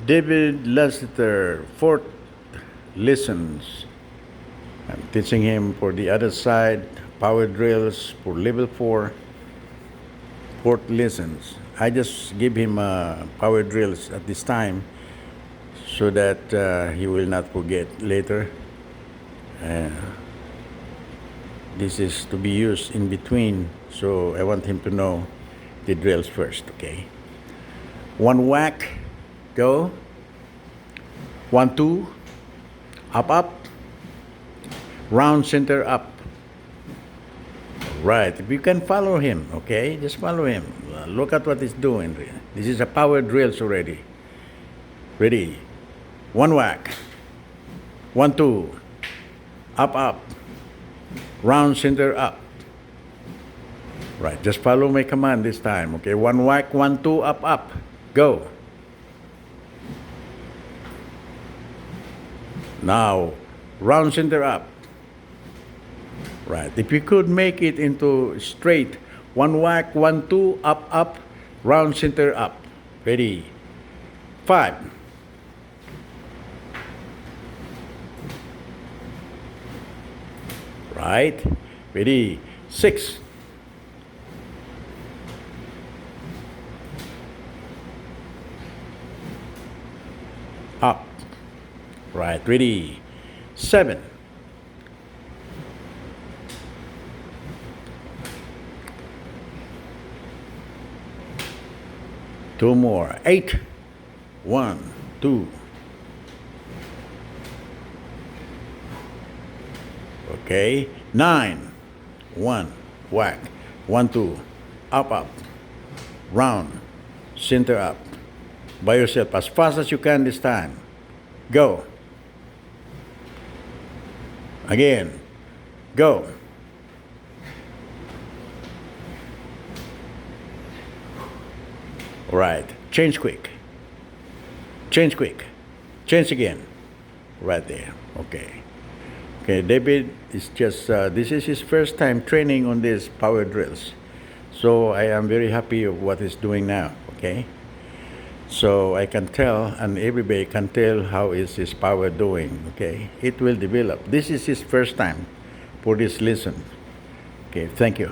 David Lasiters, fourth lessons. I'm teaching him for the other side, power drills for level 4, fourth lessons. I just give him power drills at this time so that he will not forget later. This is to be used in between, so I want him to know the drills first, okay? One whack, go. 1, 2, up, up, round center up. Right, if you can follow him, okay, just follow him. Look at what he's doing. This is a power drills already. Ready? One whack. 1, 2, up, up, round center up. Right, just follow my command this time, okay? One whack, 1, 2, up, up, go. Now, round center up. Right. If you could make it into straight, one whack, 1, 2, up, up, round center up. Ready? 5. Right. Ready? 6. Up. Right. Ready? 7. Two more. 8. 1, 2. Okay. 9. 1. Whack. 1, 2. Up, up. Round. Center up. By yourself as fast as you can this time. Go. Again. Go. Right. Change quick. Change quick. Change again. Right there. Okay. Okay, David is just, this is his first time training on these power drills. So I am very happy of what he's doing now. Okay. So I can tell, and everybody can tell how is his power doing. Okay. It will develop. This is his first time for this lesson. Okay. Thank you.